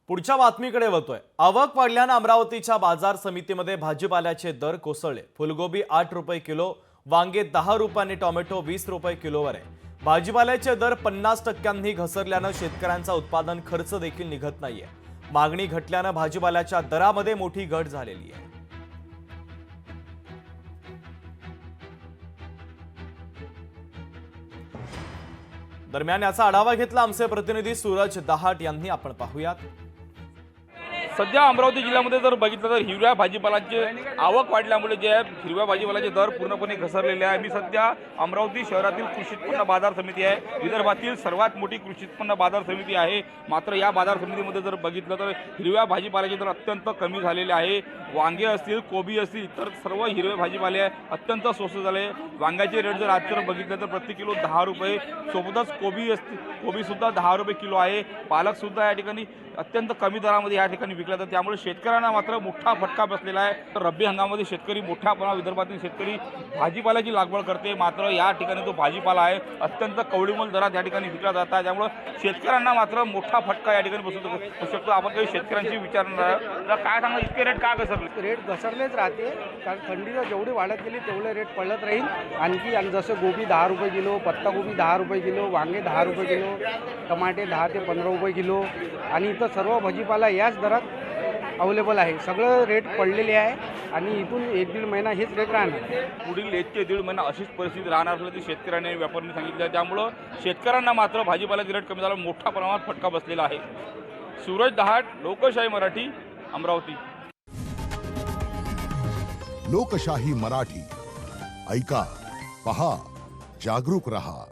पुढच्या बातमीकडे वळतोय। आवक वाढल्याने अमरावतीच्या बाजार समितीमध्ये भाजीपाल्याचे दर कोसळले। फुलगोबी 8 रुपये किलो, वांगे 10 रुपयांनी, टोमॅटो 20 रुपये किलोवर आहे। भाजीपाल्याचे दर 50% घसरल्याने शेतकऱ्यांचा उत्पादन खर्च देखील निघत नाहीये। मागणी घटल्याने भाजीपाल्याच्या दरामध्ये मोठी घट झालेली आहे। दरम्यान याचा आढावा घेतला आमचे प्रतिनिधी सूरज दहाट यांनी। आपण पाहूयात। सध्या अमरावती जिल्ह्यामध्ये जर बघितलं तर हिरव्या भाजीपालांचे आवक वाढल्यामुळे जे हिरव्या भाजीपालाचे दर पूर्णपणे घसरलेले आहे। मी सध्या अमरावती शहरातील कृषी उत्पन्न बाजार समिती आहे, विदर्भातील सर्वात मोठी कृषी उत्पन्न बाजार समिती आहे। मात्र या बाजार समितीमध्ये जर बघितलं तर हिरव्या भाजीपाल्याचे दर अत्यंत कमी झालेले आहे। वांगे असतील, कोबी असतील, इतर सर्व हिरवे भाजीपाले अत्यंत स्वस्त झाले। वांग्याचे रेट जर आज जर बघितलं तर प्रति किलो 10 रुपये, सोबतच कोबीसुद्धा 10 रुपये किलो आहे। पालकसुद्धा या ठिकाणी अत्यंत कमी दरामध्ये या ठिकाणी विकला जातो, त्यामुळे शेतकऱ्यांना मात्र मोठा फटका बसलेला आहे। तर रब्बी हंगामामध्ये शेतकरी मोठ्या प्रमाणात विदर्भातील शेतकरी भाजीपाल्याची लागवड करते, मात्र या ठिकाणी तो भाजीपाला आहे अत्यंत कवडीमोल दरात या ठिकाणी विकला जात आहे, त्यामुळे शेतकऱ्यांना मात्र मोठा फटका या ठिकाणी बसू शकतो। आपण काही शेतकऱ्यांची विचारणार तर काय सांगा, इतके रेट का घसरले? रेट घसरलेच राहते, कारण थंडीला जेवढी वाढत गेली तेवढे रेट पडत राहील आणखी। आणि जसं गोबी 10 रुपये किलो, पत्तागोबी 10 रुपये किलो, वांगे 10 रुपये किलो, टमाटे 10 ते 15 रुपये किलो आणि इतर सर्व भाजीपाला याच दरात अवेलेबल आहे। सगळं रेट पडलेले आहे आणि इथून 1-1.5 महिना हेच रेट राहणार। पुढील 1 ते 1.5 महिना अशीच परिस्थिती राहणार असल्याचे शेतकऱ्यांनी व्यापाऱ्यांनी सांगितलं, त्यामुळं शेतकऱ्यांना मात्र भाजीपाल्याचे रेट कमी झाला, मोठ्या प्रमाणात फटका बसलेला आहे। सूरज दहाट, लोकशाही मराठी, अमरावती। लोकशाही मराठी, ऐका, पहा, जागरूक रहा।